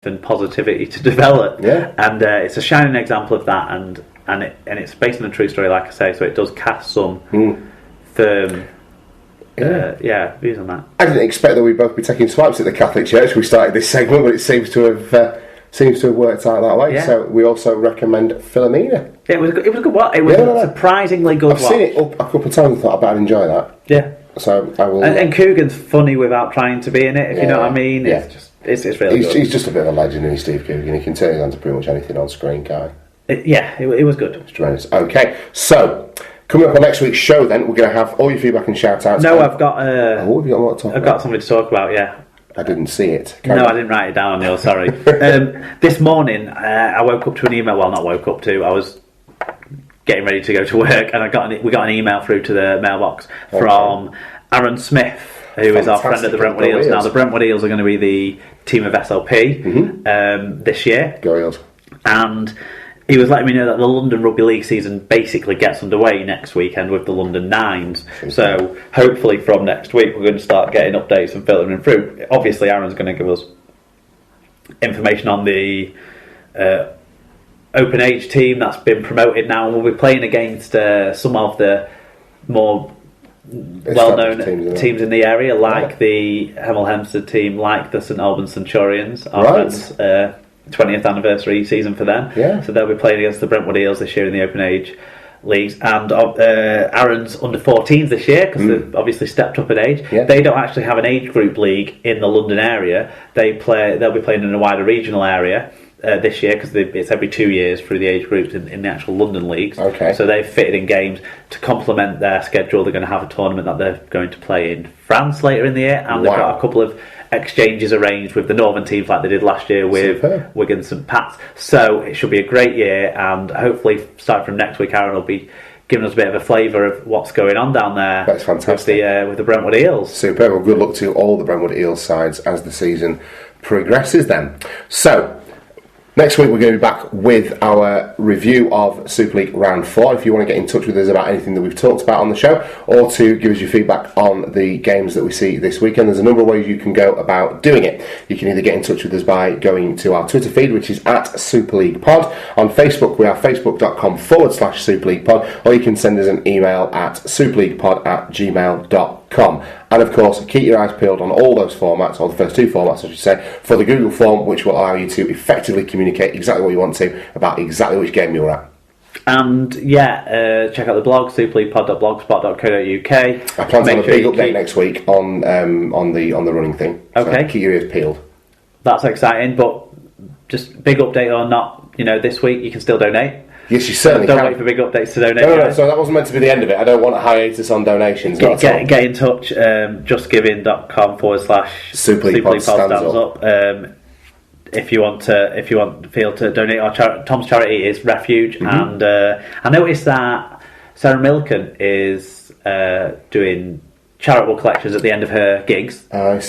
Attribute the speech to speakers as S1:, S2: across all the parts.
S1: and positivity to develop.
S2: Yeah.
S1: And it's a shining example of that, and it's based on a true story, like I say, so it does cast some firm views on that.
S2: I didn't expect that we'd both be taking swipes at the Catholic Church. We started this segment, but it seems to have worked out that way.
S1: Yeah.
S2: So we also recommend Philomena.
S1: It was a good watch. It was a surprisingly good watch.
S2: I've seen it up a couple of times and thought I'd enjoy that.
S1: Yeah.
S2: So I will.
S1: And Coogan's funny without trying to be in it, if you know what I mean.
S2: Yeah.
S1: It's really good.
S2: He's just a bit of a legend, isn't he, Steve Coogan? He can turn his hand to pretty much anything on screen, can't he?
S1: It was good.
S2: It's tremendous. Okay, so coming up on next week's show, then we're going to have all your feedback and shout outs.
S1: No, I've got.
S2: Have you got more to talk
S1: I've
S2: about?
S1: got something to talk about. Yeah.
S2: I didn't see it.
S1: I didn't write it down on yours. Sorry. This morning, I woke up to an email. Well, not woke up to. I was getting ready to go to work, and we got an email through to the mailbox from Aaron Smith, who is our friend at the Brentwood Eels. Now, the Brentwood Eels are going to be the team of SLP this year.
S2: Go Eels.
S1: And he was letting me know that the London Rugby League season basically gets underway next weekend with the London Nines. So hopefully from next week we're going to start getting updates and filtering through. Obviously Aaron's going to give us information on the open age team that's been promoted now, and we'll be playing against some of the more well-known teams in the area, like the Hemel Hempstead team, like the St Albans Centurions. Our friends, 20th anniversary season for them.
S2: Yeah.
S1: So they'll be playing against the Brentwood Eels this year in the open age leagues. And Aaron's under 14s this year, because they've obviously stepped up in age.
S2: Yeah.
S1: They don't actually have an age group league in the London area. They'll be playing in a wider regional area this year, because it's every 2 years through the age groups in the actual London leagues.
S2: Okay.
S1: So they've fitted in games to complement their schedule. They're going to have a tournament that they're going to play in France later in the year, and they've got a couple of exchanges arranged with the northern teams like they did last year with Wigan St Pat's. So it should be a great year, and hopefully starting from next week Aaron will be giving us a bit of a flavour of what's going on down there.
S2: That's fantastic.
S1: With the Brentwood Eels.
S2: Superb. Well, good luck to all the Brentwood Eels sides as the season progresses then. So next week we're going to be back with our review of Super League Round 4. If you want to get in touch with us about anything that we've talked about on the show, or to give us your feedback on the games that we see this weekend, there's a number of ways you can go about doing it. You can either get in touch with us by going to our Twitter feed, which is at Super League Pod. On Facebook, we are facebook.com/Super League Pod, or you can send us an email at superleaguepod@gmail.com. And of course, keep your eyes peeled on all those formats, or the first two formats, I should say, for the Google form, which will allow you to effectively communicate exactly what you want to about exactly which game you're at.
S1: And check out the blog, superleaguepod.blogspot.co.uk.
S2: I plan to have a big update next week on the running thing.
S1: Okay.
S2: So keep your ears peeled.
S1: That's exciting, but just big update or not, this week you can still donate.
S2: Yes, you certainly
S1: don't
S2: can.
S1: Wait for big updates to donate.
S2: No, so that wasn't meant to be the end of it. I don't want a hiatus on donations.
S1: Get in touch, justgiving.com/Super League Pod stands up. If you feel to donate. Tom's charity is Refuge, and I noticed that Sarah Milken is doing charitable collections at the end of her gigs on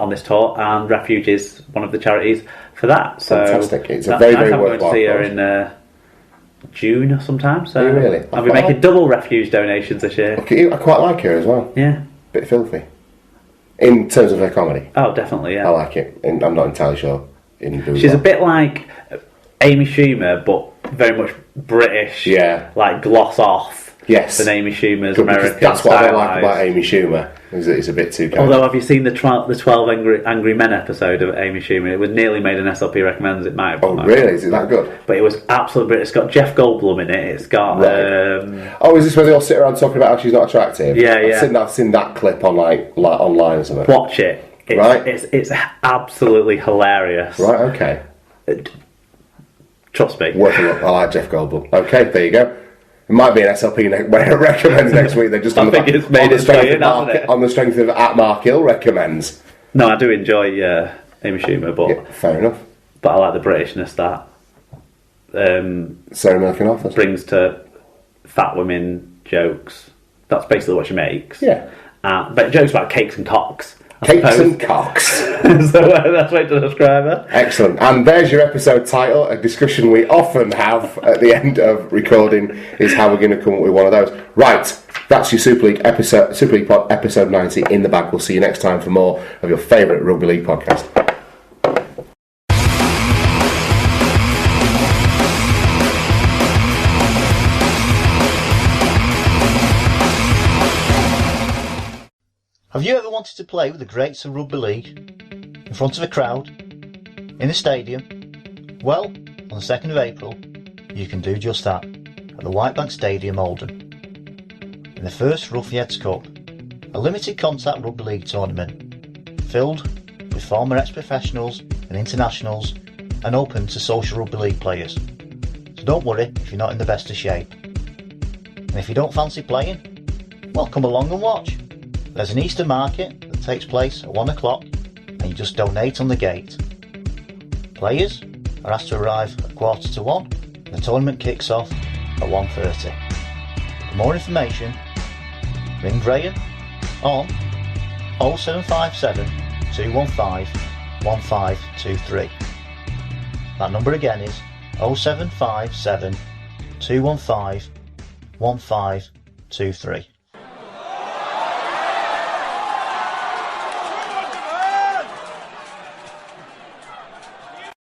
S1: this tour, and Refuge is one of the charities for that. So
S2: fantastic! It's a very worthwhile.
S1: I'm going to see her in June or sometime. So
S2: really?
S1: I'll be making double Refuge donations this year.
S2: Okay, I quite like her as well.
S1: Yeah,
S2: bit filthy in terms of her comedy.
S1: Oh, definitely. Yeah,
S2: I like it. And I'm not entirely sure.
S1: She's a bit like Amy Schumer, but very much British.
S2: Yeah,
S1: like gloss off.
S2: Yes,
S1: than Amy Schumer's American.
S2: That's what I don't like about Amy Schumer. Is that it's a bit too.
S1: Although, have you seen the 12 Angry Men episode of Amy Schumer? It was nearly made an SLP recommends. It might have.
S2: Oh, really? Is it that good?
S1: But it was absolutely. It's got Jeff Goldblum in it. It's got.
S2: Is this where they all sit around talking about how she's not attractive?
S1: Yeah.
S2: I've seen that clip on online or something.
S1: Watch it. It's absolutely hilarious.
S2: Right. Okay.
S1: Trust me.
S2: Worth a look. I like Jeff Goldblum. Okay, there you go. It might be an SLP recommends next week. They're just on the strength of at Mark Hill recommends.
S1: No, I do enjoy Amy Schumer, but
S2: fair enough.
S1: But I like the Britishness that
S2: Sarah Milken offers.
S1: Brings to fat women jokes. That's basically what she makes.
S2: Yeah.
S1: But jokes about cakes and cocks.
S2: Cakes and cocks.
S1: So that's way to describe her.
S2: Excellent. And there's your episode title. A discussion we often have at the end of recording is how we're going to come up with one of those. Right. That's your Super League Pod episode 90 in the bag. We'll see you next time for more of your favourite rugby league podcast.
S3: Have you ever wanted to play with the greats of rugby league in front of a crowd in a stadium? Well, on the 2nd of April you can do just that at the Whitebank Stadium, Oldham, in the first Roughheads Cup, a limited contact rugby league tournament filled with former ex-professionals and internationals and open to social rugby league players. So don't worry if you're not in the best of shape. And if you don't fancy playing, well, come along and watch. There's an Easter market that takes place at 1 o'clock and you just donate on the gate. Players are asked to arrive at 1:15 and the tournament kicks off at 1:30. For more information, ring Graham on 0757 215 1523. That number again is 0757 215 1523.